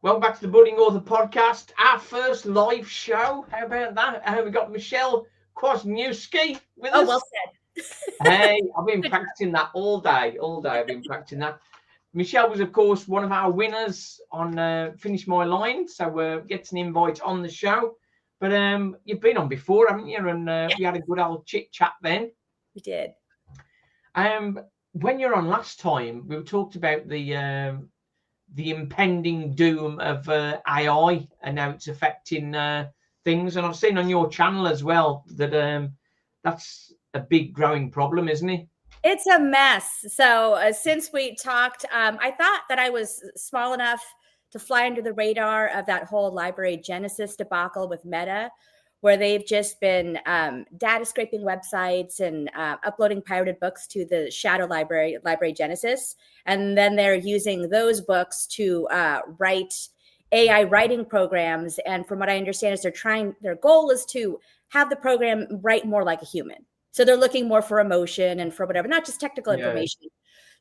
Welcome back to the Budding Author Podcast, our first live show. How about that? We got Michele Kwas with us. Well said. Hey, I've been practicing that all day. I've been practicing that. Michele was, of course, one of our winners on Finish My Line, so gets an invite on the show. But you've been on before, haven't you? And we had a good old chit chat then. We did. When you're on last time, we talked about the impending doom of AI and how it's affecting things. And I've seen on your channel as well that that's a big growing problem, isn't it? It's a mess. So since we talked, I thought that I was small enough to fly under the radar of that whole library Genesis debacle with Meta, where they've just been data scraping websites and uploading pirated books to the shadow library Genesis. And then they're using those books to write AI writing programs. And from what I understand is their goal is to have the program write more like a human. So they're looking more for emotion and for whatever, not just technical information.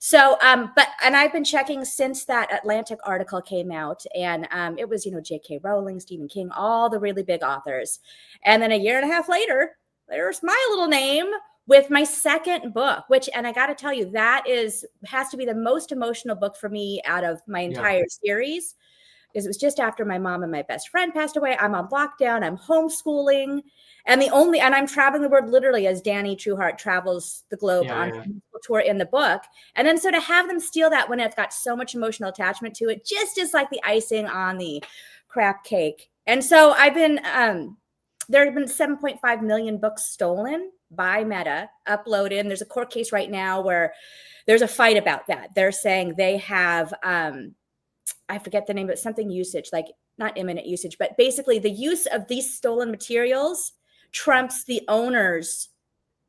So, and I've been checking since that Atlantic article came out, and it was, J.K. Rowling, Stephen King, all the really big authors. And then a year and a half later, there's my little name with my second book, and I got to tell you, that has to be the most emotional book for me out of my entire series, because it was just after my mom and my best friend passed away. I'm on lockdown. I'm homeschooling. And I'm traveling the world literally as Danny Trueheart travels the globe on a tour in the book. And then so to have them steal that when it's got so much emotional attachment to it, just is like the icing on the crap cake. And so I've been, there have been 7.5 million books stolen by Meta, uploaded. And there's a court case right now where there's a fight about that. They're saying they have, I forget the name, but something usage, like not imminent usage, but basically the use of these stolen materials trumps the owner's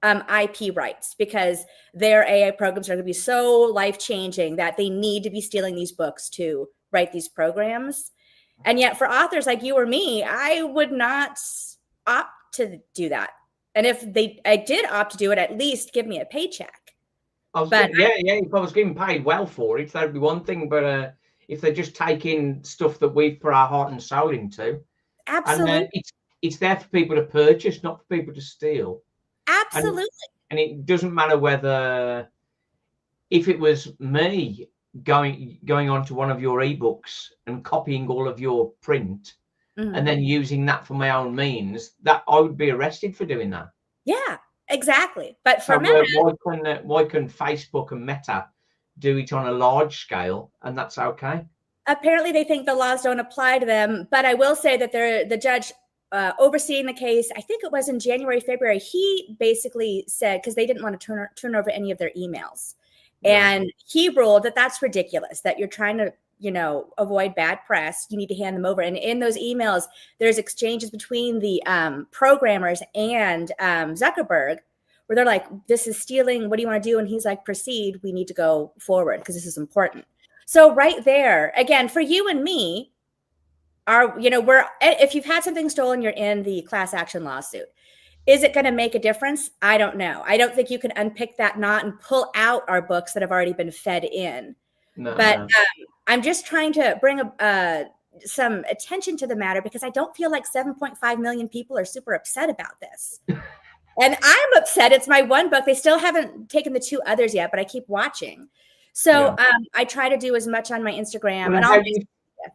IP rights, because their AI programs are going to be so life-changing that they need to be stealing these books to write these programs. And yet for authors like you or me, I would not opt to do that. And if I did opt to do it, at least give me a paycheck. If I was getting paid well for it, that'd be one thing. But if they're just taking stuff that we've put our heart and soul into, absolutely. And it's there for people to purchase, not for people to steal. Absolutely. And it doesn't matter whether, if it was me going on to one of your ebooks and copying all of your print and then using that for my own means, that I would be arrested for doing that. Yeah, exactly. But for Meta, why can Facebook and Meta do it on a large scale and that's okay? Apparently they think the laws don't apply to them. But I will say that the judge overseeing the case, I think it was in January, February, he basically said, because they didn't want to turn over any of their emails. And he ruled that that's ridiculous, that you're trying to, avoid bad press. You need to hand them over. And in those emails, there's exchanges between the programmers and Zuckerberg, where they're like, this is stealing. What do you want to do? And he's like, proceed. We need to go forward because this is important. So right there, again, for you and me, if you've had something stolen, you're in the class action lawsuit. Is it going to make a difference? I don't know. I don't think you can unpick that knot and pull out our books that have already been fed in. But I'm just trying to bring some attention to the matter, because I don't feel like 7.5 million people are super upset about this. And I'm upset. It's my one book. They still haven't taken the two others yet, but I keep watching. So I try to do as much on my Instagram. Well,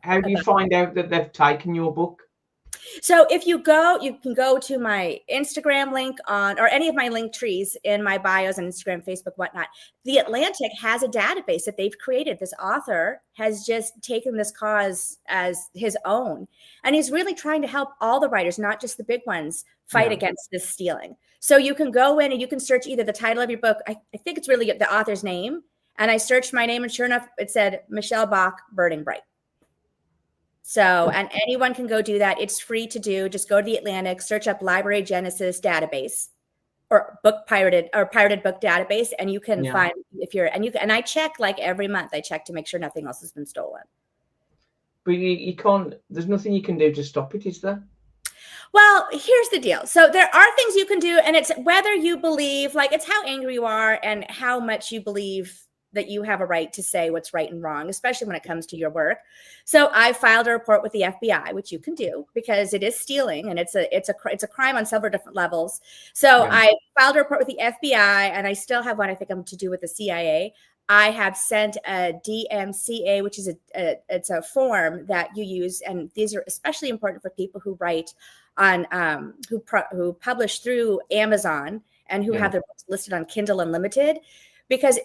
how do you find out that they've taken your book? So if you can go to my Instagram link or any of my link trees in my bios on Instagram, Facebook, whatnot. The Atlantic has a database that they've created. This author has just taken this cause as his own. And he's really trying to help all the writers, not just the big ones, fight against this stealing. So you can go in and you can search either the title of your book. I think it's really the author's name. And I searched my name, and sure enough, it said Michele Bach, Burning Bright. So, and anyone can go do that. It's free to do. Just go to the Atlantic, search up Library Genesis database or pirated book database, and you can find and I check like every month. I check to make sure nothing else has been stolen. But you can't, there's nothing you can do to stop it, is there? Well, here's the deal. So there are things you can do, and it's whether you believe, like it's how angry you are and how much you believe that you have a right to say what's right and wrong, especially when it comes to your work. So I filed a report with the FBI, which you can do because it is stealing and it's a crime on several different levels. So I filed a report with the FBI, and I still have one I think I'm to do with the CIA. I have sent a DMCA, which is it's a form that you use, and these are especially important for people who write on who publish through Amazon and who have their books listed on Kindle Unlimited, because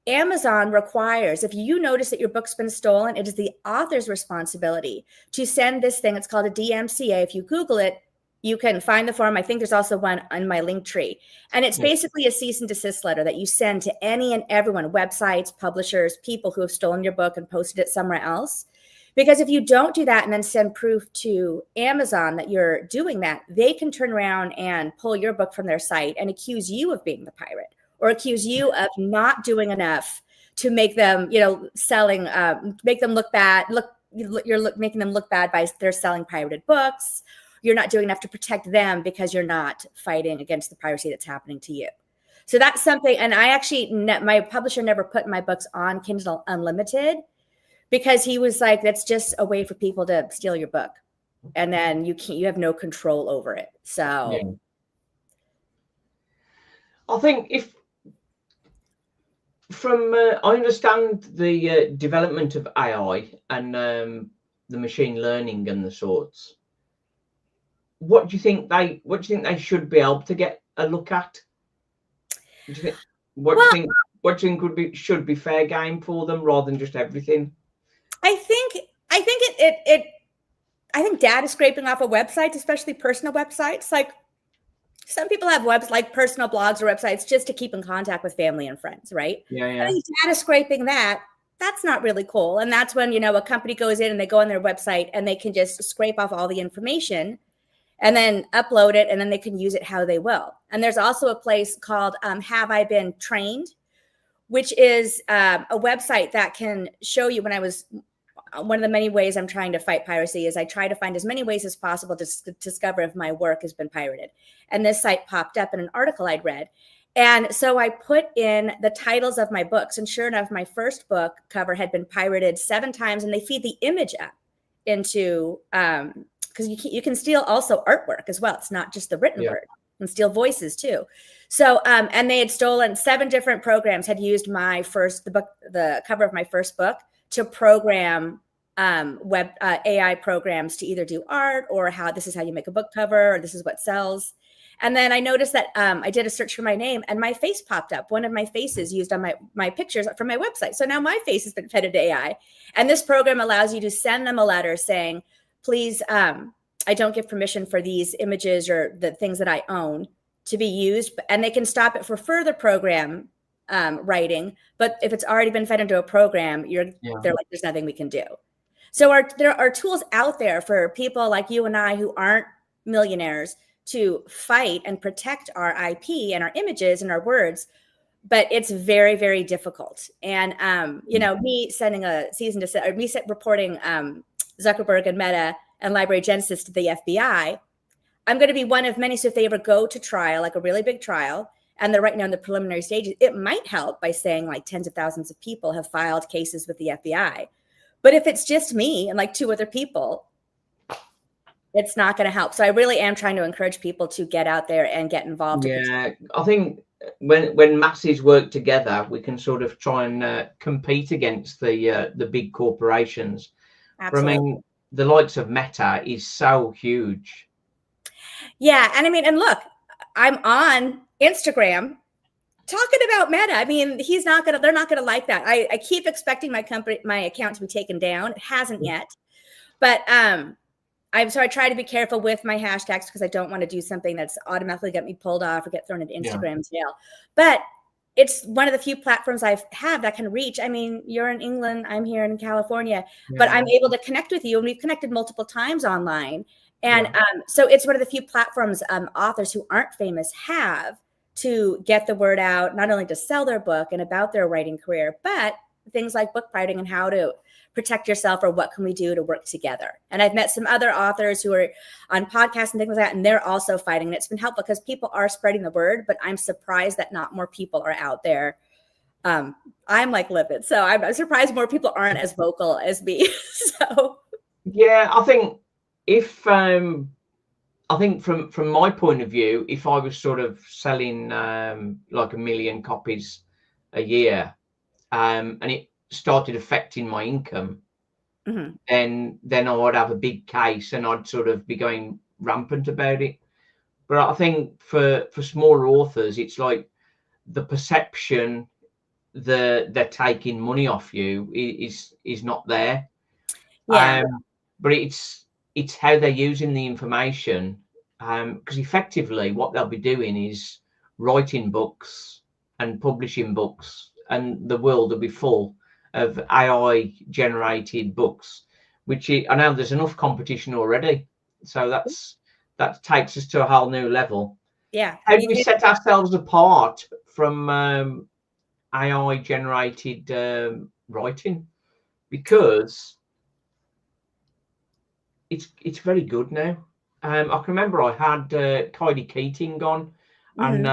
Amazon requires, if you notice that your book's been stolen, it is the author's responsibility to send this thing. It's called a DMCA. If you Google it, you can find the form. I think there's also one on my link tree. And it's basically a cease and desist letter that you send to any and everyone, websites, publishers, people who have stolen your book and posted it somewhere else. Because if you don't do that and then send proof to Amazon that you're doing that, they can turn around and pull your book from their site and accuse you of being the pirate, or accuse you of not doing enough to make them, selling, make them look bad. You're making them look bad by they're selling pirated books. You're not doing enough to protect them because you're not fighting against the piracy that's happening to you. So that's something. And I actually, my publisher never put my books on Kindle Unlimited because he was like, that's just a way for people to steal your book. And then you have no control over it. So I think I understand the development of AI and the machine learning and the sorts. What do you think they should be able to get a look at? What do you think should be fair game for them rather than just everything? I think data scraping off of websites, especially personal websites, like some people have like personal blogs or websites just to keep in contact with family and friends, right? Yeah. I think data scraping that's not really cool. And that's when, a company goes in and they go on their website and they can just scrape off all the information and then upload it, and then they can use it how they will. And there's also a place called Have I Been Trained, which is a website that can show you one of the many ways I'm trying to fight piracy is I try to find as many ways as possible to discover if my work has been pirated. And this site popped up in an article I'd read. And so I put in the titles of my books, and sure enough, my first book cover had been pirated 7 times, and they feed the image up into, because you can steal also artwork as well. It's not just the written word. You can steal voices too. So, and they had stolen 7 different programs, had used the cover of my first book to program AI programs to either do art or this is how you make a book cover, or this is what sells. And then I noticed that I did a search for my name and my face popped up, one of my faces used on my pictures from my website. So now my face has been fed into AI. And this program allows you to send them a letter saying, please, I don't give permission for these images or the things that I own to be used. And they can stop it for further program writing. But if it's already been fed into a program, they're like, there's nothing we can do. So there are tools out there for people like you and I who aren't millionaires to fight and protect our IP and our images and our words. But it's very, very difficult. And, me sending a cease and desist, or me reporting Zuckerberg and Meta and Library Genesis to the FBI, I'm going to be one of many. So if they ever go to trial, like a really big trial, and they're right now in the preliminary stages, it might help by saying like tens of thousands of people have filed cases with the FBI. But if it's just me and like 2 other people, it's not going to help. So I really am trying to encourage people to get out there and get involved. Yeah, I think when masses work together, we can sort of try and compete against the big corporations. Absolutely. I mean, the likes of Meta is so huge. Yeah, and I mean, and look, I'm on Instagram talking about Meta. I mean, they're not gonna like that. I keep expecting my account to be taken down. It hasn't yet, but so I try to be careful with my hashtags because I don't want to do something that's automatically get me pulled off or get thrown into Instagram jail. But it's one of the few platforms I have that can reach. I mean, you're in England, I'm here in California, but I'm able to connect with you, and we've connected multiple times online. And so it's one of the few platforms authors who aren't famous have to get the word out, not only to sell their book and about their writing career, but things like book writing and how to protect yourself, or what can we do to work together. And I've met some other authors who are on podcasts and things like that, and they're also fighting. And it's been helpful because people are spreading the word, but I'm surprised that not more people are out there I'm like livid. So I'm surprised more people aren't as vocal as me. So yeah, I think if I think from my point of view, if I was sort of selling like 1 million copies a year, and it started affecting my income, mhm. then I would have a big case and I'd sort of be going rampant about it. But I think for smaller authors, it's like the perception that they're taking money off you is not there. Yeah. But it's how they're using the information. Because effectively, what they'll be doing is writing books and publishing books, and the world will be full of AI generated books. I know there's enough competition already, so that takes us to a whole new level. Yeah. How do we set ourselves apart from AI generated writing? Because it's very good now. I can remember I had Kylie Keating on, and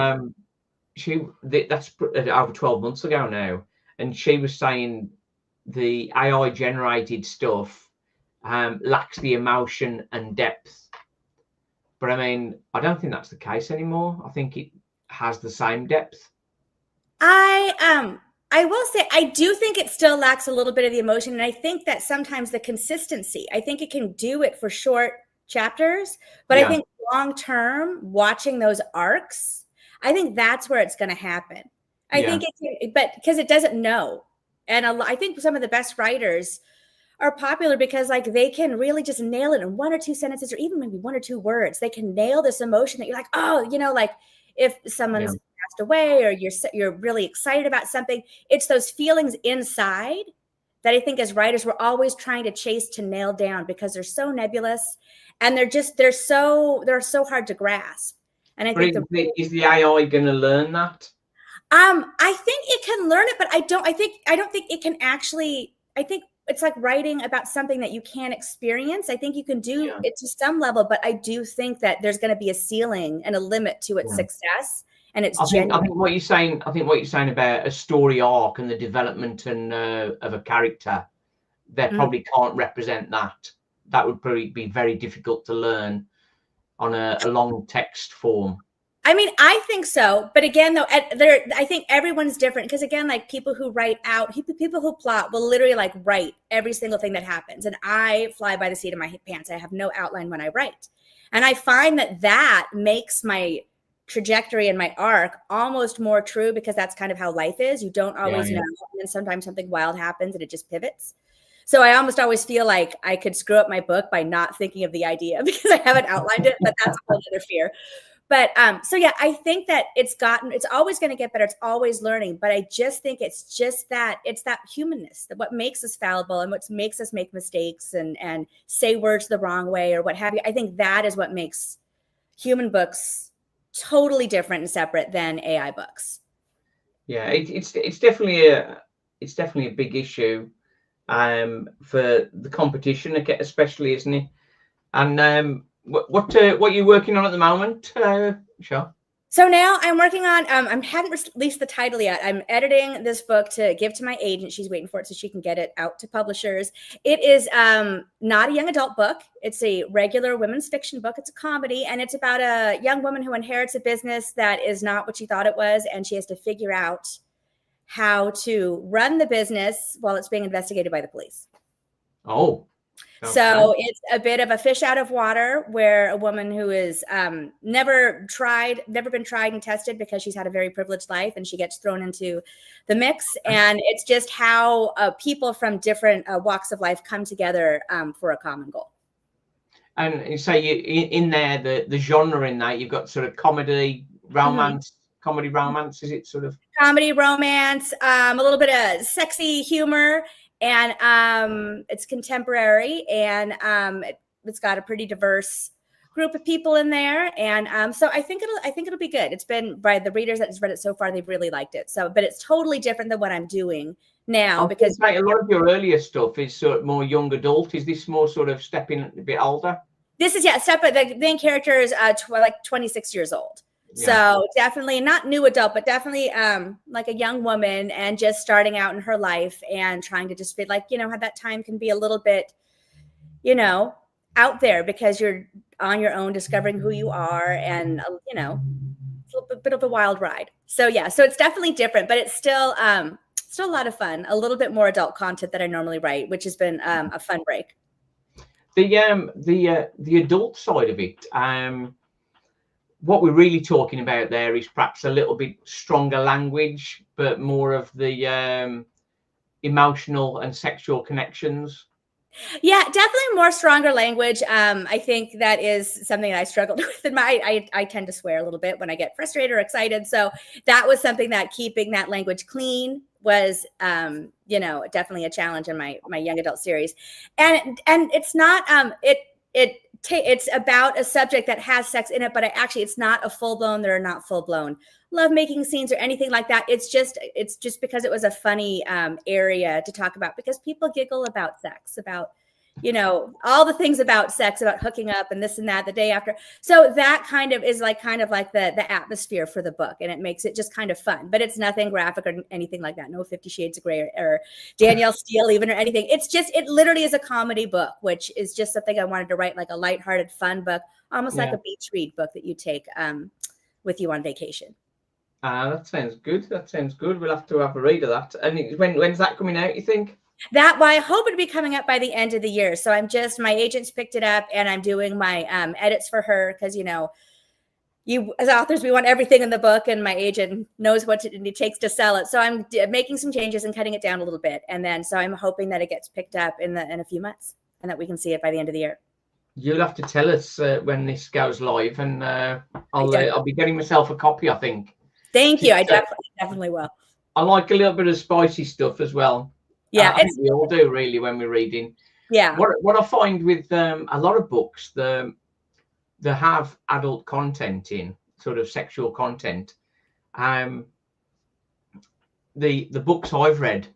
that's over 12 months ago now, and she was saying the AI generated stuff lacks the emotion and depth. But I mean, I don't think that's the case anymore. I think it has the same depth. I will say I do think it still lacks a little bit of the emotion, and I think that sometimes the consistency. I think it can do it for short chapters, but I think long term, watching those arcs, I think that's where it's going to happen. I think but because it doesn't know, and I think some of the best writers are popular because like they can really just nail it in 1 or 2 sentences, or even maybe 1 or 2 words. They can nail this emotion that you're like, oh, like if someone's passed away or you're really excited about something, it's those feelings inside that I think as writers we're always trying to chase to nail down because they're so nebulous and they're so hard to grasp. And I think is the AI going to learn that? I think it can learn it, but I don't think it can actually. I think it's like writing about something that you can't experience. I think you can do it to some level, but I do think that there's going to be a ceiling and a limit to its success. And it's I think what you're saying about a story arc and the development and of a character, they probably can't represent that. That would probably be very difficult to learn on a long text form. I mean, I think so. But again, though, I think everyone's different because, again, like people who write out, people who plot will literally like write every single thing that happens. And I fly by the seat of my pants. I have no outline when I write. And I find that makes my trajectory and my arc almost more true because that's kind of how life is. You don't always know. And then sometimes something wild happens and it just pivots. So I almost always feel like I could screw up my book by not thinking of the idea because I haven't outlined it. But that's another fear. But so yeah, I think that it's always going to get better. It's always learning. But I just think it's that humanness, that what makes us fallible and what makes us make mistakes and say words the wrong way or what have you. I think that is what makes human books totally different and separate than AI books. Yeah, it's definitely a big issue for the competition, especially, isn't it? And what are you working on at the moment, Michele? So now I'm working on, I haven't released the title yet. I'm editing this book to give to my agent. She's waiting for it so she can get it out to publishers. It is not a young adult book. It's a regular women's fiction book. It's a comedy, and it's about a young woman who inherits a business that is not what she thought it was, and she has to figure out how to run the business while it's being investigated by the police. Oh. Okay. So it's a bit of a fish out of water where a woman who is never been tried and tested because she's had a very privileged life and she gets thrown into the mix. And it's just how people from different walks of life come together for a common goal. And you say in there, the genre in that, you've got sort of comedy, romance, comedy romance, is it sort of? Comedy, romance, a little bit of sexy humor. And it's contemporary, and it's got a pretty diverse group of people in there, and so I think it'll be good. It's been by the readers that has read it so far; they've really liked it. So, but it's totally different than what I'm doing now because a lot of your earlier stuff is sort of more young adult. Is this more sort of stepping a bit older? This is the main character is like 26 years old. So definitely not new adult, but definitely like a young woman and just starting out in her life and trying to just feel like, how that time can be a little bit, out there because you're on your own, discovering who you are and, it's a bit of a wild ride. So yeah, so it's definitely different, but it's still a lot of fun, a little bit more adult content that I normally write, which has been a fun break. The adult side of it, what we're really talking about there is perhaps a little bit stronger language, but more of the emotional and sexual connections. Yeah, definitely more stronger language. I think that is something that I struggled with in I tend to swear a little bit when I get frustrated or excited. So that was something that keeping that language clean was, definitely a challenge in my young adult series. And it's not, it's about a subject that has sex in it, but it's not a full blown, there are not full blown lovemaking scenes or anything like that. It's just because it was a funny area to talk about because people giggle about sex, about, all the things about sex, about hooking up and this and that the day after. So that kind of is like the atmosphere for the book. And it makes it just kind of fun, but it's nothing graphic or anything like that. No 50 Shades of Grey or Danielle Steele even or anything. It literally is a comedy book, which is just something I wanted to write, like a lighthearted, fun book, almost like a beach read book that you take with you on vacation. That sounds good. We'll have to have a read of that. And when's that coming out, you think? I hope it'd be coming up by the end of the year. So my agent's picked it up and I'm doing my edits for her because, you as authors, we want everything in the book and my agent knows what it takes to sell it. So I'm making some changes and cutting it down a little bit. And then, so I'm hoping that it gets picked up in a few months and that we can see it by the end of the year. You'll have to tell us when this goes live and I'll be getting myself a copy, I think. Thank you. I definitely will. I like a little bit of spicy stuff as well. Yeah, I think we all do really when we're reading. Yeah. What I find with a lot of books, they have adult content in, sort of sexual content. The books I've read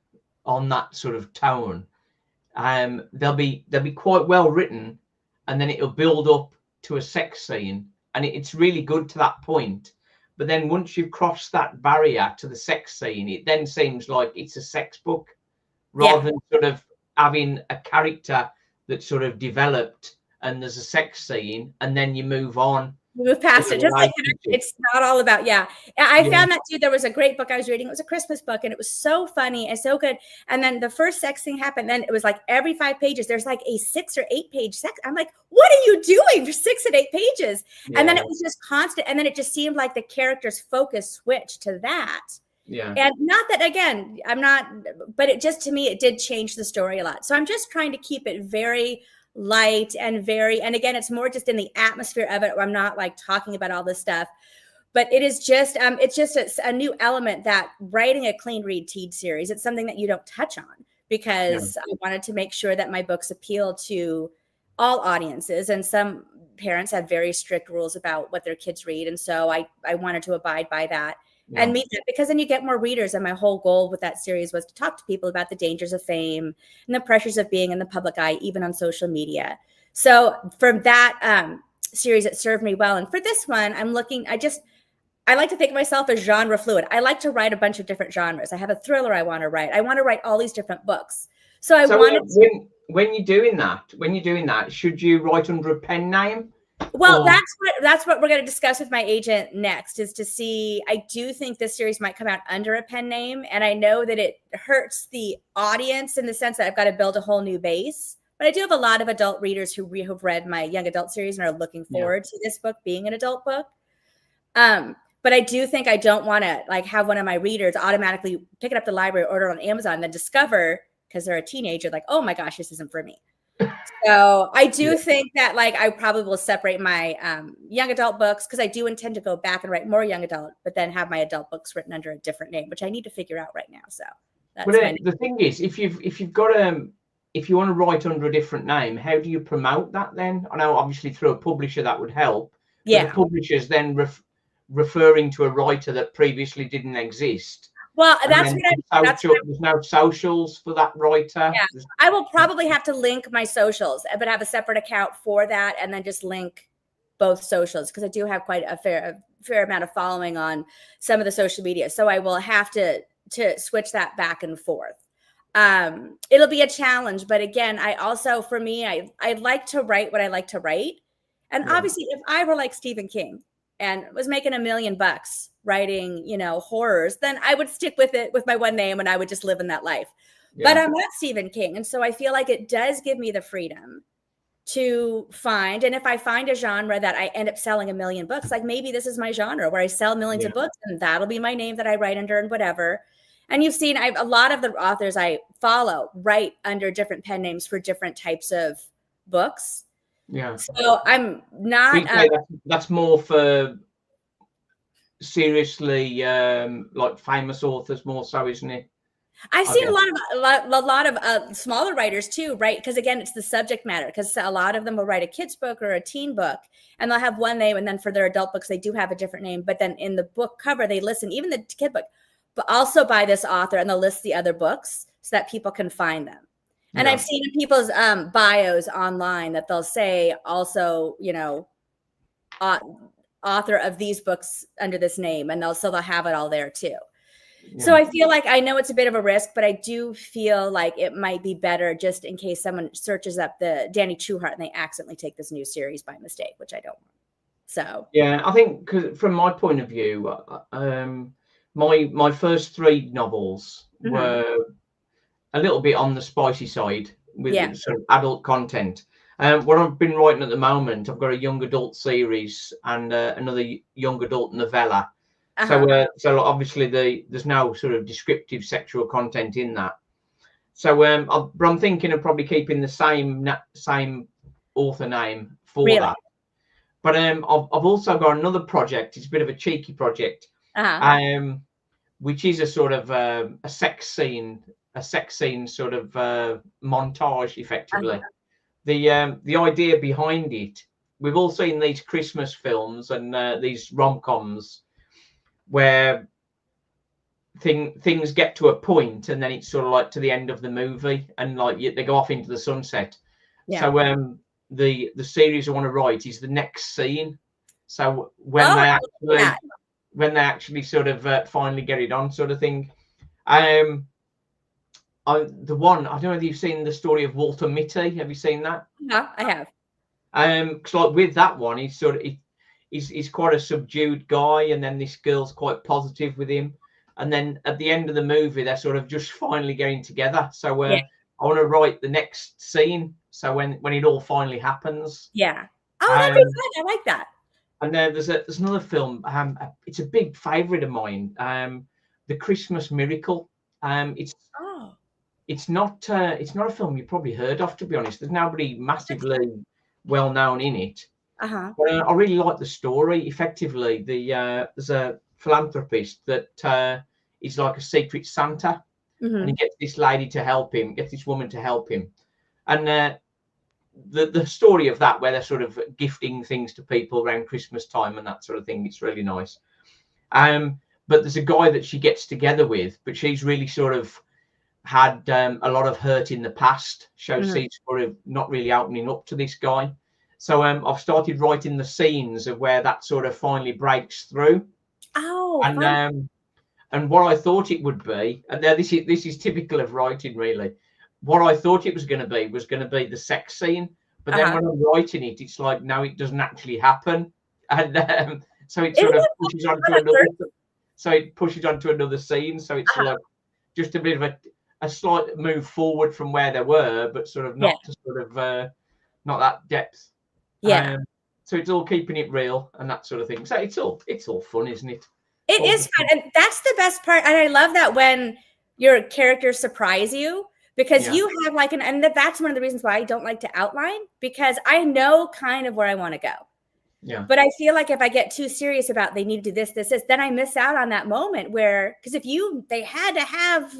on that sort of tone, they'll be quite well written, and then it'll build up to a sex scene, and it's really good to that point. But then once you've crossed that barrier to the sex scene, it then seems like it's a sex book rather than sort of having a character that's sort of developed and there's a sex scene and then you move on. Move past it. Just like it's not all about, I found that too. There was a great book I was reading. It was a Christmas book and it was so funny and so good. And then the first sex thing happened. Then it was like every 5 pages, there's like a 6 or 8 page sex. I'm like, what are you doing for 6 and 8 pages? Yeah. And then it was just constant. And then it just seemed like the character's focus switched to that. Yeah. And not that, again, but it just, to me, it did change the story a lot. So I'm just trying to keep it very light and again, it's more just in the atmosphere of it where I'm not like talking about all this stuff, but it is just, it's just a new element that writing a clean read teen series, it's something that you don't touch on because I wanted to make sure that my books appeal to all audiences. And some parents have very strict rules about what their kids read. And so I wanted to abide by that. And meet that because then you get more readers. And my whole goal with that series was to talk to people about the dangers of fame and the pressures of being in the public eye, even on social media. So from that series, it served me well. And for this one, I like to think of myself as genre fluid. I like to write a bunch of different genres. I have a thriller I want to write. I want to write all these different books. So when you're doing that, should you write under a pen name? Well, that's what we're going to discuss with my agent next, is to see, I do think this series might come out under a pen name. And I know that it hurts the audience in the sense that I've got to build a whole new base. But I do have a lot of adult readers who have read my young adult series and are looking forward to this book being an adult book. But I do think I don't want to like have one of my readers automatically pick it up the library, order it on Amazon, and then discover, because they're a teenager, like, oh my gosh, this isn't for me. So I do think that like I probably will separate my young adult books, because I do intend to go back and write more young adult, but then have my adult books written under a different name, which I need to figure out right now. So that's the thing is, if you want to write under a different name, how do you promote that then? I know obviously through a publisher that would help. Yeah. The publisher's then referring to a writer that previously didn't exist. Well, there's no socials for that writer. Yeah. I will probably have to link my socials, but have a separate account for that, and then just link both socials because I do have quite a fair amount of following on some of the social media. So I will have to switch that back and forth. It'll be a challenge, but again, I also, for me, I like to write what I like to write. And obviously if I were like Stephen King and was making $1 million writing, horrors, then I would stick with it with my one name and I would just live in that life. But I'm not Stephen King. And so I feel like it does give me the freedom to find, and if I find a genre that I end up selling 1 million books, like maybe this is my genre where I sell millions of books and that'll be my name that I write under and whatever. And you've seen a lot of the authors I follow write under different pen names for different types of books. Yeah. So I'm not. That's more for seriously like famous authors more so, isn't it? I've seen a lot of smaller writers too, right? Because again, it's the subject matter. Because a lot of them will write a kid's book or a teen book, and they'll have one name, and then for their adult books, they do have a different name. But then in the book cover, they listen, even the kid book, but also by this author, and they'll list the other books so that people can find them. And I've seen in people's bios online that they'll say also, author of these books under this name, and they'll have it all there too. So I feel like I know it's a bit of a risk, but I do feel like it might be better just in case someone searches up the Danny Trueheart and they accidentally take this new series by mistake, which I don't want. So yeah, I think because from my point of view, my first 3 novels were a little bit on the spicy side with sort of adult content. What I've been writing at the moment, I've got a young adult series and another young adult novella. So obviously there's no sort of descriptive sexual content in that. So but I'm thinking of probably keeping the same author name for that. But I've also got another project. It's a bit of a cheeky project, which is a sort of a sex scene sort of montage, effectively. The idea behind it, we've all seen these Christmas films and these rom-coms where things get to a point and then it's sort of like to the end of the movie and like they go off into the sunset. So the series I want to write is the next scene. So when they actually sort of finally get it on, sort of thing. The one, I don't know if you've seen the story of Walter Mitty. Have you seen that? No, I have. Because like with that one, he's quite a subdued guy, and then this girl's quite positive with him, and then at the end of the movie, they're sort of just finally getting together. So I want to write the next scene. So when it all finally happens. Yeah. Oh, that'd be fun. I like that. And there's another film. It's a big favorite of mine. The Christmas Miracle. It's not a film you probably heard of, to be honest. There's nobody massively well known in it. But I really like the story. Effectively, there's a philanthropist that is like a secret Santa, and he gets this lady to help him, gets this woman to help him, and the story of that, where they're sort of gifting things to people around Christmas time and that sort of thing. It's really nice. But there's a guy that she gets together with, but she's really sort of had a lot of hurt in the past. She's sort of not really opening up to this guy. So I've started writing the scenes of where that sort of finally breaks through. And what I thought it would be, and now this is typical of writing, really. What I thought it was going to be the sex scene, but then when I'm writing it, it's like, no, it doesn't actually happen, and so it sort of pushes onto another. So it pushes onto another scene. So it's like just a bit of a slight move forward from where they were, but sort of not to sort of not that depth. So it's all keeping it real and that sort of thing. So it's all fun, isn't it? It is fun, and that's the best part. And I love that when your characters surprise you, because you have like and that's one of the reasons why I don't like to outline, because I know kind of where I want to go. Yeah. But I feel like if I get too serious about they need to do this, then I miss out on that moment where, because if they had to have,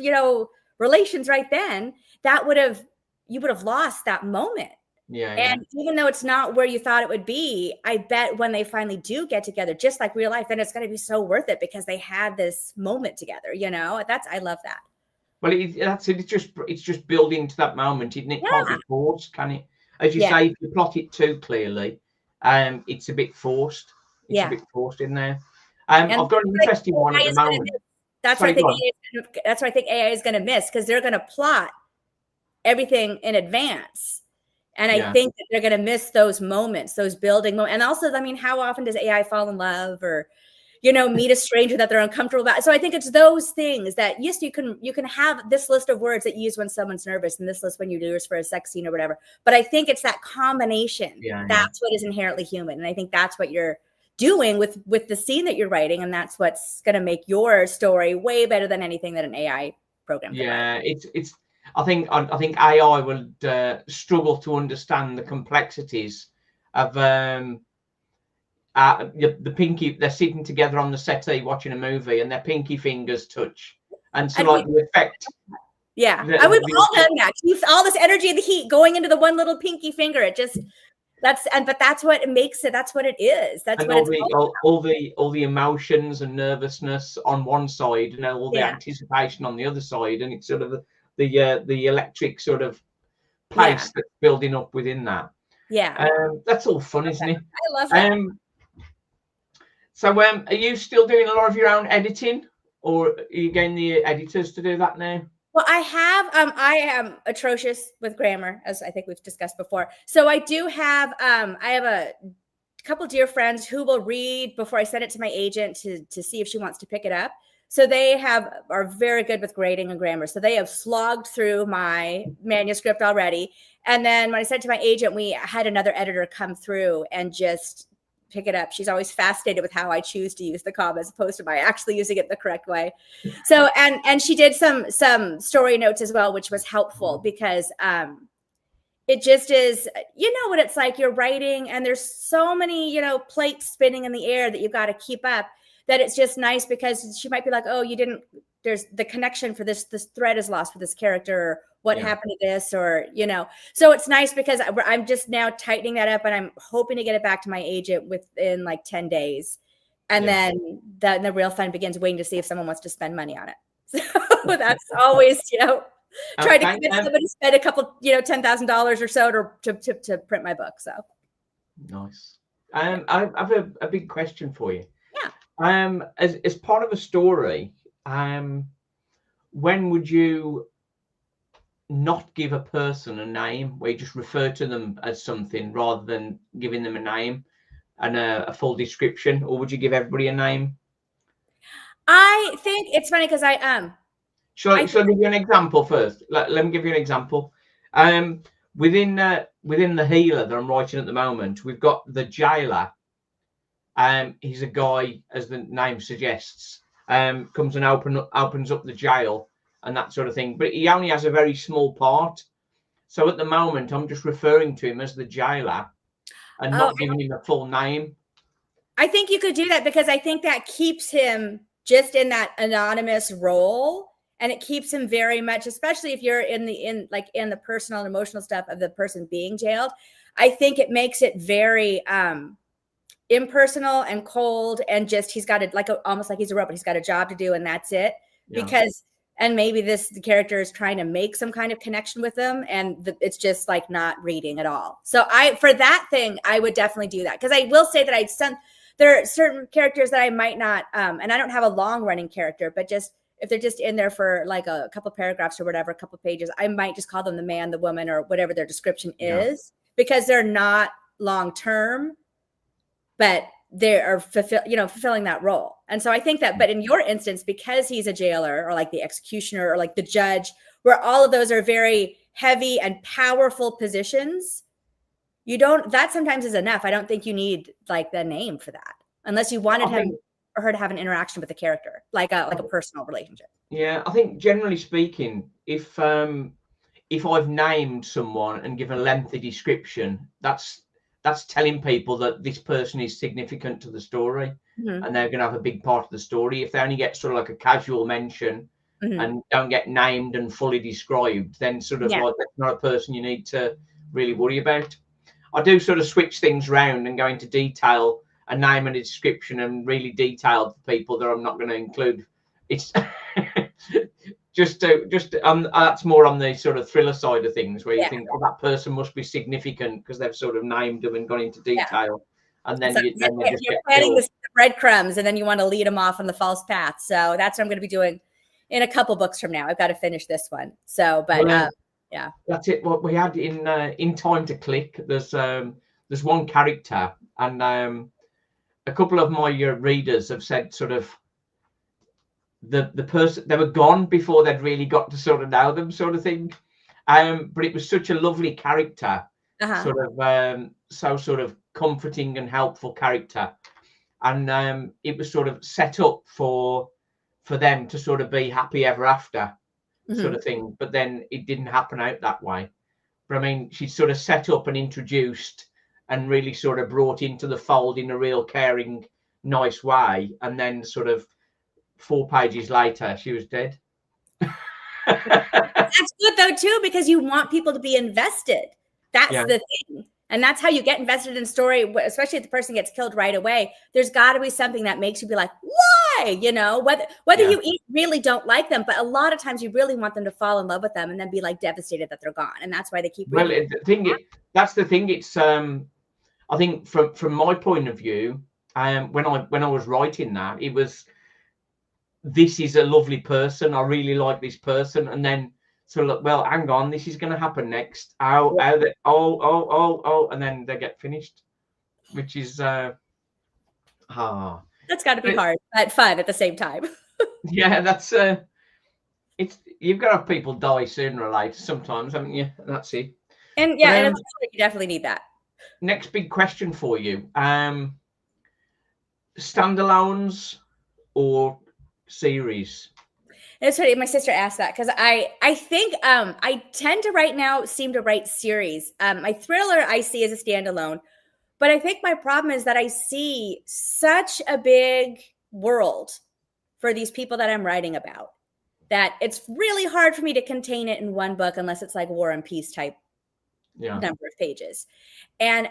relations right then, you would have lost that moment. And even though it's not where you thought it would be, I bet when they finally do get together, just like real life, then it's going to be so worth it because they had this moment together. I love that. Well, it's just building to that moment, isn't it? Can't be forced, can it? As you say, if you plot it too clearly, it's a bit forced. It's a Yeah. bit forced in there. And I've got an interesting one at the moment. That's what I think. That's what I think AI is going to miss, because they're going to plot everything in advance, and I think that they're going to miss those moments, those building moments. And also, I mean, how often does AI fall in love or, you know, meet a stranger that they're uncomfortable about? So I think it's those things that, yes, you can have this list of words that you use when someone's nervous, and this list when you do this for a sex scene or whatever. But I think it's that combination. That's what is inherently human, and I think that's what you're doing with the scene that you're writing, and that's what's going to make your story way better than anything that an AI program can write. It's I think AI would struggle to understand the complexities of the pinky. They're sitting together on the settee watching a movie, and their pinky fingers touch, and so like the effect. Yeah, we've all done that. All this energy and the heat going into the one little pinky finger. It just but that's what makes it. That's what it is. That's and what all the emotions and nervousness on one side, and all the anticipation on the other side, and it's sort of the electric sort of pace that's building up within that. Yeah, that's all fun, isn't it? I love that. So, are you still doing a lot of your own editing, or are you getting the editors to do that now? Well, I am atrocious with grammar, as I think we've discussed before. So I do have, I have a couple dear friends who will read before I send it to my agent to see if she wants to pick it up. So they are very good with grading and grammar. So they have slogged through my manuscript already. And then when I sent it to my agent, we had another editor come through and just pick it up. She's always fascinated with how I choose to use the comma as opposed to my actually using it the correct way. So, and she did some story notes as well, which was helpful, because it just is, you know what it's like, you're writing and there's so many, you know, plates spinning in the air that you've got to keep up, that it's just nice, because she might be like, oh, there's the connection for this thread is lost for this character, or what happened to this, or, you know. So it's nice because I'm just now tightening that up, and I'm hoping to get it back to my agent within like 10 days. And then the real fun begins, waiting to see if someone wants to spend money on it. So that's always, you know, trying to convince somebody to spend a couple, you know, $10,000 or so to print my book. So nice. I have a big question for you. As part of a story, when would you not give a person a name, where you just refer to them as something rather than giving them a name and a full description? Or would you give everybody a name? I think it's funny because Shall I give you an example first? Let me give you an example. Within the healer that I'm writing at the moment, we've got the jailer. He's a guy, as the name suggests, comes and opens up the jail and that sort of thing. But he only has a very small part. So at the moment, I'm just referring to him as the jailer and not giving him a full name. I think you could do that, because I think that keeps him just in that anonymous role. And it keeps him very much, especially if you're in the personal and emotional stuff of the person being jailed. I think it makes it very impersonal and cold, and just he's got almost like he's a robot. He's got a job to do, and that's it. And maybe the character is trying to make some kind of connection with them, and it's just like not reading at all. So for that thing, I would definitely do that, because I will say that there are certain characters that I might not, and I don't have a long running character, but just if they're just in there for like a couple paragraphs or whatever, a couple pages, I might just call them the man, the woman, or whatever their description is, because they're not long term, but they are fulfilling that role. And so I think that, but in your instance, because he's a jailer, or like the executioner, or like the judge, where all of those are very heavy and powerful positions, that sometimes is enough. I don't think you need like the name for that, unless you wanted him or her to have an interaction with the character, like a personal relationship. Yeah, I think generally speaking, if I've named someone and given a lengthy description, that's telling people that this person is significant to the story, and they're going to have a big part of the story. If they only get sort of like a casual mention and don't get named and fully described, then sort of like that's not a person you need to really worry about. I do sort of switch things around and go into detail, a name and a description, and really detailed people that I'm not going to include. It's that's more on the sort of thriller side of things, where you think, oh, that person must be significant because they've sort of named them and gone into detail. and then So you just you're get planting killed. the breadcrumbs, and then you want to lead them off on the false path. So that's what I'm going to be doing in a couple books from now. I've got to finish this one. So, but Well, yeah, that's it. What we had in Time to Click. There's one character, and a couple of my readers have said sort of the person, they were gone before they'd really got to sort of know them, sort of thing. But it was such a lovely character, sort of sort of comforting and helpful character, and it was sort of set up for them to sort of be happy ever after, sort of thing. But then it didn't happen out that way. But I mean, she's sort of set up and introduced and really sort of brought into the fold in a real caring, nice way, and then sort of 4 pages later, she was dead. That's good though too, because you want people to be invested. That's the thing, and that's how you get invested in a story, especially if the person gets killed right away. There's got to be something that makes you be like, why? You know, whether you really don't like them, but a lot of times you really want them to fall in love with them and then be like devastated that they're gone, and that's why they keep reading. Well, that's the thing. It's I think from my point of view, when I was writing that, it was, this is a lovely person, I really like this person, and then so look, well, hang on, this is going to happen next. And then they get finished, which is that's got to be hard but fun at the same time. Yeah, that's it's, you've got to have people die sooner or later sometimes, haven't you? That's it. And yeah, and you definitely need that. Next big question for you: standalones or series? It's funny, my sister asked that because I think I tend to seem to write series. My thriller I see as a standalone, but I think my problem is that I see such a big world for these people that I'm writing about that it's really hard for me to contain it in one book unless it's like War and Peace type number of pages. And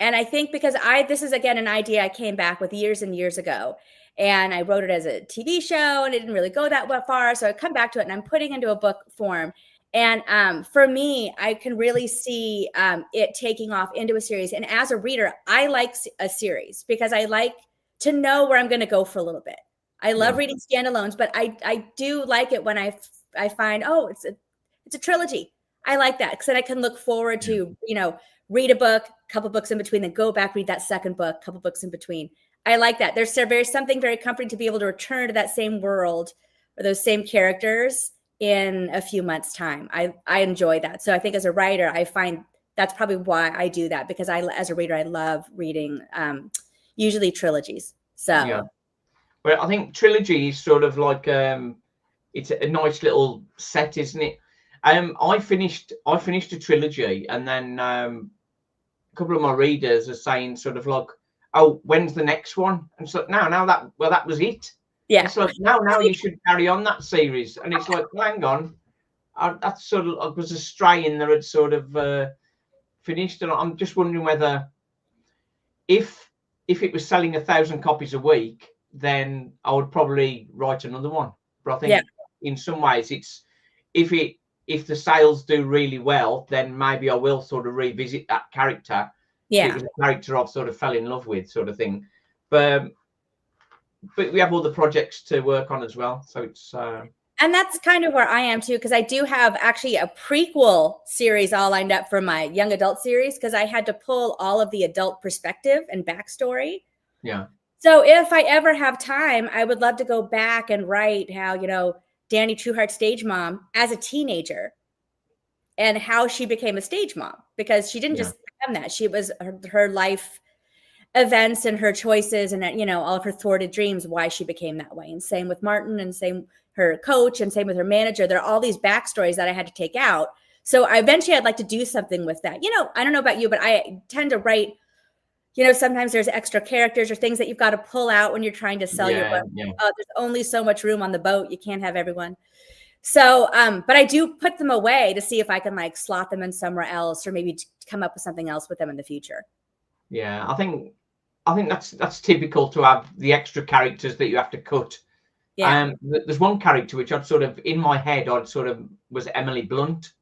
I think because this is again an idea I came back with years and years ago, and I wrote it as a TV show and it didn't really go that far. So I come back to it and I'm putting into a book form. And for me, I can really see it taking off into a series. And as a reader, I like a series because I like to know where I'm going to go for a little bit. I love reading standalones, but I do like it when I find, oh, it's a trilogy. I like that because then I can look forward to, read a book, a couple books in between, then go back, read that second book, a couple books in between. I like that. There's something very comforting to be able to return to that same world or those same characters in a few months' time. I enjoy that. So I think as a writer, I find that's probably why I do that, because as a reader, I love reading usually trilogies. So well, I think trilogy is sort of like it's a nice little set, isn't it? I finished a trilogy, and then a couple of my readers are saying sort of like, oh, when's the next one? And so now that was it. Yeah. It's like now you should carry on that series. And it's like, hang on, that's sort of, I was a strain that had sort of finished. And I'm just wondering whether if it was selling 1,000 copies a week, then I would probably write another one. But I think in some ways it's, if the sales do really well, then maybe I will sort of revisit that character. Yeah. It was a character I've sort of fell in love with, sort of thing. But we have all the projects to work on as well. So it's and that's kind of where I am too, because I do have actually a prequel series all lined up for my young adult series, because I had to pull all of the adult perspective and backstory. Yeah. So if I ever have time, I would love to go back and write how, Danny Trueheart's stage mom as a teenager and how she became a stage mom, because she didn't just become that. She was her life events and her choices and, all of her thwarted dreams, why she became that way. And same with Martin, and same her coach, and same with her manager. There are all these backstories that I had to take out. So eventually I'd like to do something with that. I don't know about you, but I tend to write, sometimes there's extra characters or things that you've got to pull out when you're trying to sell your book. Yeah. There's only so much room on the boat. You can't have everyone. So, but I do put them away to see if I can slot them in somewhere else, or maybe come up with something else with them in the future. Yeah, I think that's typical to have the extra characters that you have to cut. Yeah. There's one character which I'd sort of, in my head, was Emily Blunt,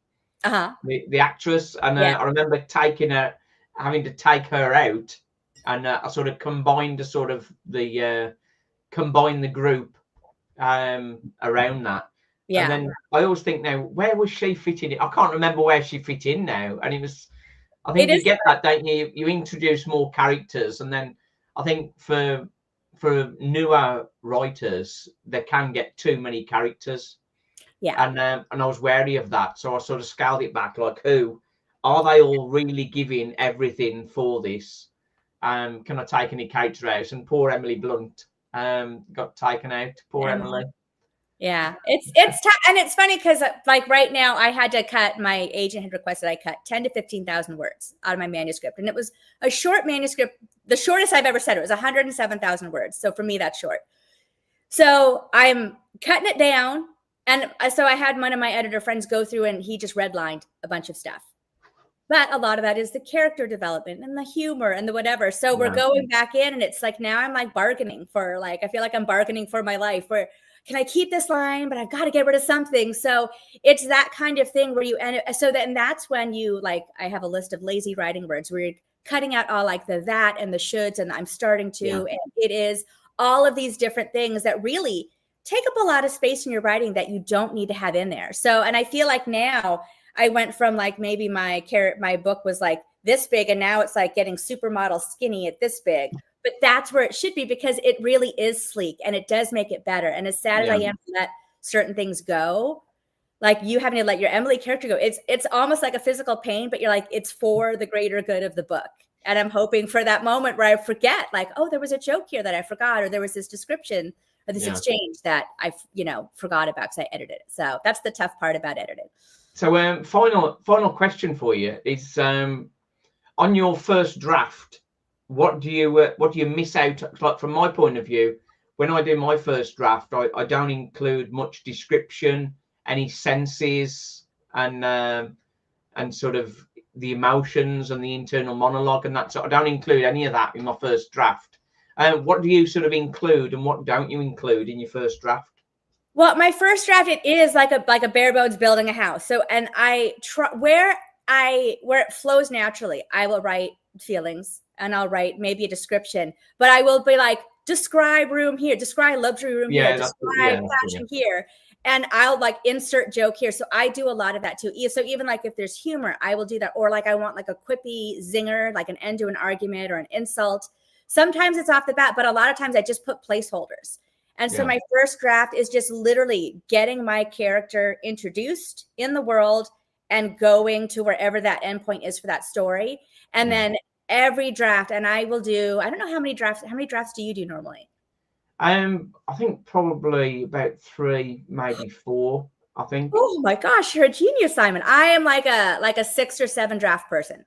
the actress, and I remember having to take her out and I sort of combined the group around that. Yeah. And then I always think now, where was she fitting in? I can't remember where she fit in now. And it was, I think you get that, don't you? You introduce more characters, and then I think for newer writers, they can get too many characters. Yeah. And I was wary of that, so I sort of scaled it back. Like, who are they all really giving everything for this? Can I take any characters out? And poor Emily Blunt got taken out. Poor Emily. Yeah, it's and it's funny because like right now I had to cut, my agent had requested I cut 10 to 15,000 words out of my manuscript, and it was a short manuscript. The shortest I've ever said it was 107,000 words. So for me, that's short. So I'm cutting it down, and so I had one of my editor friends go through, and he just redlined a bunch of stuff. But a lot of that is the character development and the humor and the whatever. So we're going back in, and it's like now I'm like bargaining for, like, I feel like I'm bargaining for my life. Where can I keep this line, but I've got to get rid of something. So it's that kind of thing where you end it. So then that's when you, like, I have a list of lazy writing words where you're cutting out all like the that and the shoulds, and I'm starting to, and it is all of these different things that really take up a lot of space in your writing that you don't need to have in there. So, and I feel like now I went from like maybe my book was like this big, and now it's like getting supermodel skinny at this big. But that's where it should be, because it really is sleek and it does make it better. And as sad as I am to let certain things go, like you having to let your Emily character go, it's almost like a physical pain, but you're like, it's for the greater good of the book. And I'm hoping for that moment where I forget, like, oh, there was a joke here that I forgot, or there was this description or this exchange that I, forgot about because I edited it. So that's the tough part about editing. So final question for you is, on your first draft, what do you miss out? Like, from my point of view, when I do my first draft, I don't include much description, any senses, and sort of the emotions and the internal monologue and that. So I don't include any of that in my first draft. What do you sort of include, and what don't you include in your first draft? Well, my first draft, it is like a bare bones building a house. So, and I try where it flows naturally, I will write feelings, and I'll write maybe a description, but I will be like, describe room here, describe luxury room here, describe fashion here. And I'll like insert joke here. So I do a lot of that too. So even like if there's humor, I will do that. Or like I want like a quippy zinger, like an end to an argument or an insult. Sometimes it's off the bat, but a lot of times I just put placeholders. And so my first draft is just literally getting my character introduced in the world and going to wherever that endpoint is for that story. And then every draft, and I will do, I don't know how many drafts do you do normally? I think probably about 3, maybe 4, I think. Oh my gosh, you're a genius, Simon. I am like a 6 or 7 draft person.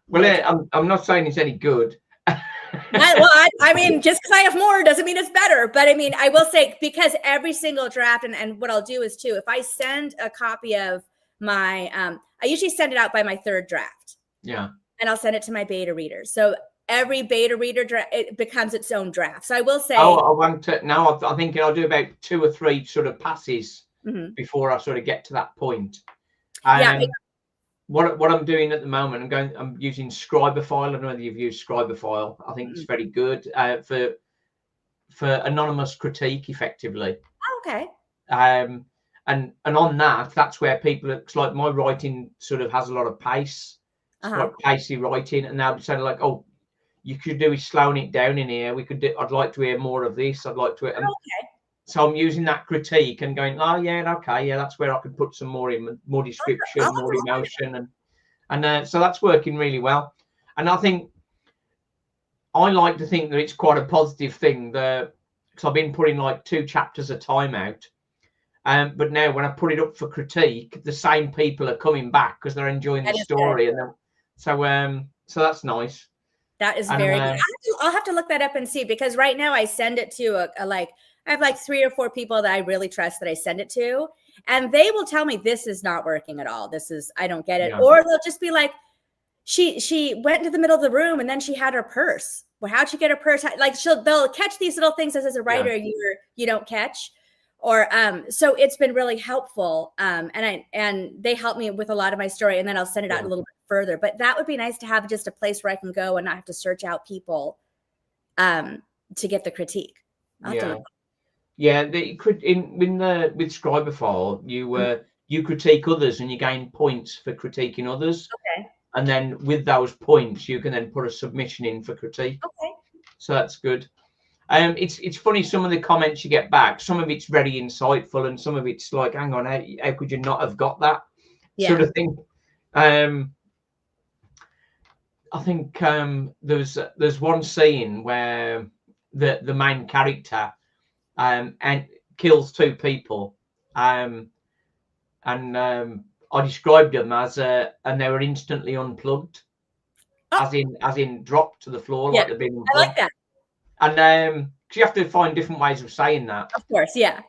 Well, I'm not saying it's any good. Well, I mean, just because I have more doesn't mean it's better. But I mean, I will say, because every single draft, and what I'll do is too, if I send a copy of my, I usually send it out by my 3rd draft. Yeah. And I'll send it to my beta readers. So every beta reader it becomes its own draft. So I will say, I think I'll do about 2 or 3 sort of passes before I sort of get to that point. What I'm doing at the moment, I'm using Scribophile. I don't know whether you've used Scribophile. I think it's very good for anonymous critique, effectively. Oh, okay. And on that's where people, it's like my writing sort of has a lot of pace. It's quite pacey writing, and they'll be saying like, oh, you could do is slowing it down in here. I'd like to hear more of this. I'd like to. So I'm using that critique and going, oh yeah, okay, yeah, that's where I could put some more description, more emotion, and so that's working really well. And I think I like to think that it's quite a positive thing, because I've been putting like 2 chapters a time out. But now when I put it up for critique, the same people are coming back because they're enjoying the story, and so that's nice. That is very good. I'll have to look that up and see, because right now I send it to I have like 3 or 4 people that I really trust that I send it to, and they will tell me this is not working at all. I don't get it. Yeah. Or they'll just be like, she went into the middle of the room and then she had her purse. Well, how'd she get her purse? Like they'll catch these little things as a writer you don't catch. Or so it's been really helpful. And they help me with a lot of my story, and then I'll send it out a little bit further. But that would be nice to have just a place where I can go and not have to search out people to get the critique. They could with Scribophile, you critique others and you gain points for critiquing others. Okay. And then with those points, you can then put a submission in for critique. Okay. So that's good. It's funny, some of the comments you get back, some of it's very insightful and some of it's like, hang on, how could you not have got that sort of thing? I think there's one scene where the main character and kills two people, and I described them as and they were instantly unplugged, as in dropped to the floor, like they've been unplugged. I like that. And cause you have to find different ways of saying that. Of course, yeah.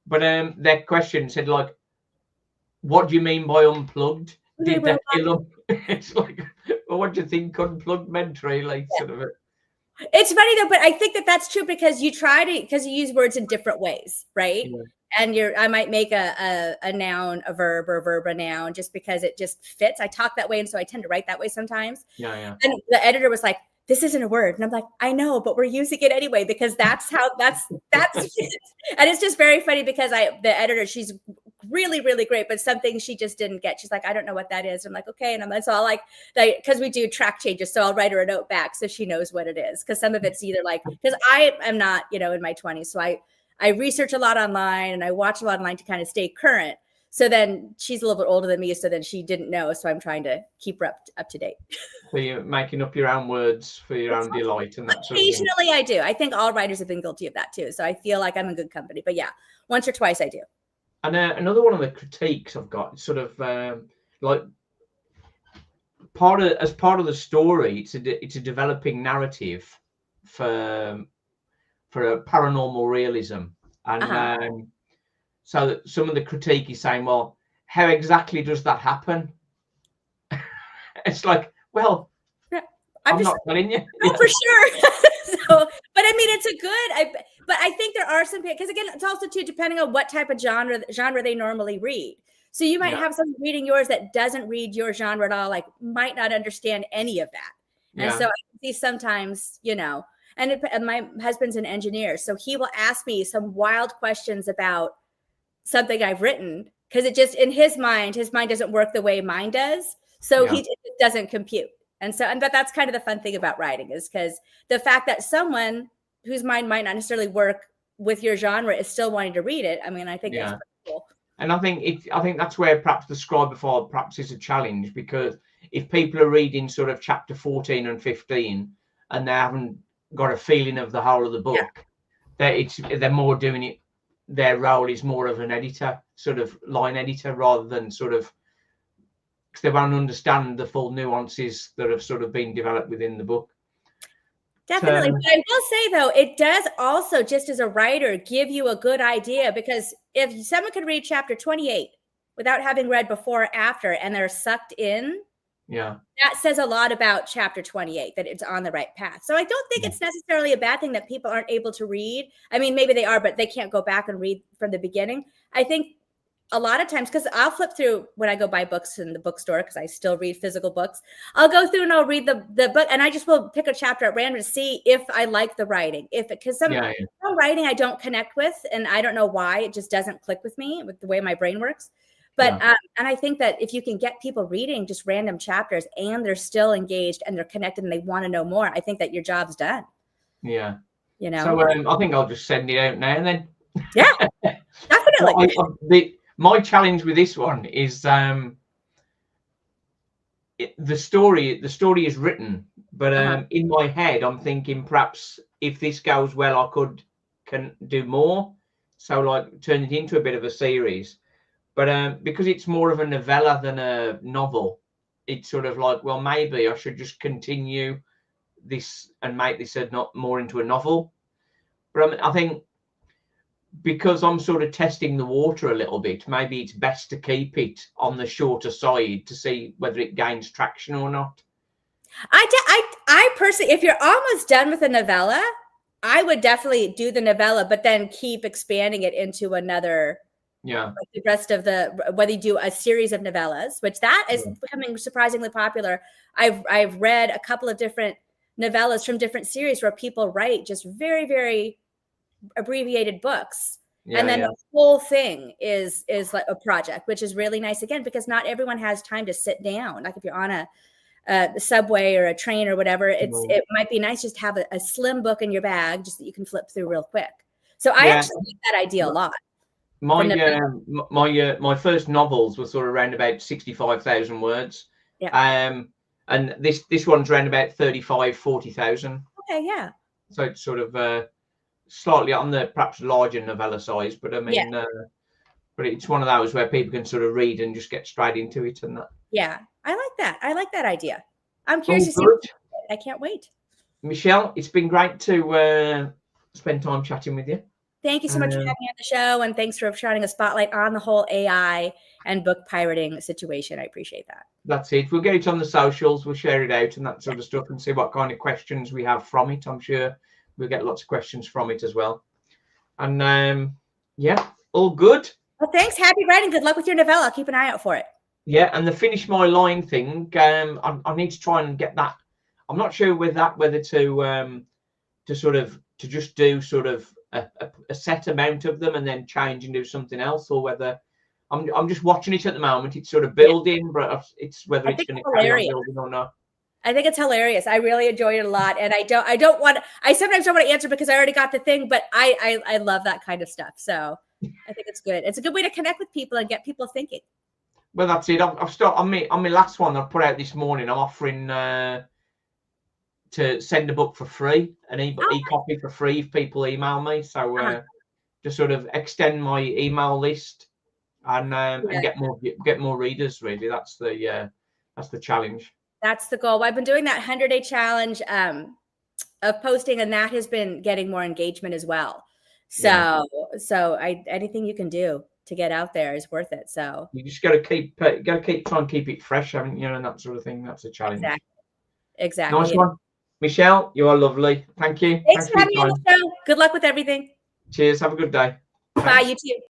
But their question said, like, what do you mean by unplugged? Did they kill them? It's like, well, what do you think unplugged meant, really? Sort of. It's funny though, but I think that's true because you use words in different ways, right? Yeah. And I might make a noun a verb or a verb a noun just because it just fits. I talk that way, and so I tend to write that way sometimes. Yeah. And the editor was like, "This isn't a word," and I'm like, "I know, but we're using it anyway because that's it." And it's just very funny because the editor, she's really, really great, but something she just didn't get. She's like, "I don't know what that is." I'm like, "Okay," and I'm like, so I'll like because we do track changes, so I'll write her a note back so she knows what it is, because some of it's either like, because I am not in my 20s, so I research a lot online and I watch a lot online to kind of stay current. So then she's a little bit older than me, so then she didn't know, so I'm trying to keep her up to date. So you're making up your own words for your own delight and that sort of thing. Occasionally I do. I think all writers have been guilty of that too, so I feel like I'm in good company. But yeah, once or twice I do. And another one of the critiques I've got, sort of like part of the story, it's a developing narrative for a paranormal realism, and so that some of the critique is saying, well, how exactly does that happen? It's like, well, I'm not telling you. No, for sure. But I mean, it's a good. But I think there are some, because again, it's also too depending on what type of genre they normally read. So you might have someone reading yours that doesn't read your genre at all, like might not understand any of that. And so I can see sometimes, and my husband's an engineer, so he will ask me some wild questions about something I've written, because it just, in his mind doesn't work the way mine does. So it doesn't compute. But that's kind of the fun thing about writing, is because the fact that someone whose mind might not necessarily work with your genre is still wanting to read it. I mean, I think that's pretty cool. And I think that's where perhaps the Scribophile perhaps is a challenge, because if people are reading sort of chapter 14 and 15 and they haven't got a feeling of the whole of the book, they're more doing it. Their role is more of an editor, sort of line editor, rather than sort of, because they won't understand the full nuances that have sort of been developed within the book. Definitely. But I will say, though, it does also, just as a writer, give you a good idea, because if someone could read chapter 28 without having read before or after, and they're sucked in, that says a lot about chapter 28, that it's on the right path. So I don't think it's necessarily a bad thing that people aren't able to read. I mean, maybe they are, but they can't go back and read from the beginning. I think a lot of times, because I'll flip through when I go buy books in the bookstore, because I still read physical books, I'll go through and I'll read the book, and I just will pick a chapter at random to see if I like the writing. Because some writing I don't connect with, and I don't know why, it just doesn't click with me with the way my brain works. But and I think that if you can get people reading just random chapters and they're still engaged and they're connected and they want to know more, I think that your job's done. Yeah. So I think I'll just send it out now and then. Yeah, definitely. My challenge with this one is the story is written, but in my head I'm thinking perhaps if this goes well, can do more. So like turn it into a bit of a series. But because it's more of a novella than a novel, it's sort of like, well, maybe I should just continue this and make this more into a novel. But I think because I'm sort of testing the water a little bit, maybe it's best to keep it on the shorter side to see whether it gains traction or not. I personally, if you're almost done with a novella, I would definitely do the novella, but then keep expanding it into another Yeah. Like the rest of whether you do a series of novellas, which that is becoming surprisingly popular. I've read a couple of different novellas from different series where people write just very, very abbreviated books. And then the whole thing is like a project, which is really nice again, because not everyone has time to sit down. Like if you're on a subway or a train or whatever, it might be nice just to have a slim book in your bag, just that you can flip through real quick. So I actually like that idea a lot. My first novels were sort of around about 65,000 words. Yeah. And this one's around about 40,000. Okay, yeah. So it's sort of slightly on the perhaps larger novella size, but I mean, but it's one of those where people can sort of read and just get straight into it and that. Yeah, I like that. I like that idea. I'm curious to see. I can't wait. Michele, it's been great to spend time chatting with you. Thank you so much for having me on the show, and thanks for shining a spotlight on the whole AI and book pirating situation. I appreciate that. That's it. We'll get it on the socials. We'll share it out and that sort of stuff, and see what kind of questions we have from it. I'm sure we'll get lots of questions from it as well. And yeah, all good. Well, thanks. Happy writing. Good luck with your novella. I'll keep an eye out for it. Yeah, and the finish my line thing. I need to try and get that. I'm not sure whether to just do sort of a set amount of them and then change and do something else, or whether I'm just watching it at the moment. It's sort of building, but it's whether it's going to carry on building or not. I think it's hilarious. I really enjoyed it a lot, and I sometimes don't want to answer because I already got the thing, but I love that kind of stuff. So I think it's good. It's a good way to connect with people and get people thinking. Well, that's it. I've started on my last one I put out this morning. I'm offering to send a book for free, an e-copy for free if people email me. So just sort of extend my email list and get more readers. Really, that's the challenge. That's the goal. I've been doing that 100-day challenge of posting, and that has been getting more engagement as well. So anything you can do to get out there is worth it. So you just got to keep trying to keep it fresh, haven't you? And that sort of thing. That's a challenge. Exactly. Nice one. Michele, you are lovely. Thank you. Thanks for having me on the show. Good luck with everything. Cheers. Have a good day. Bye. You too.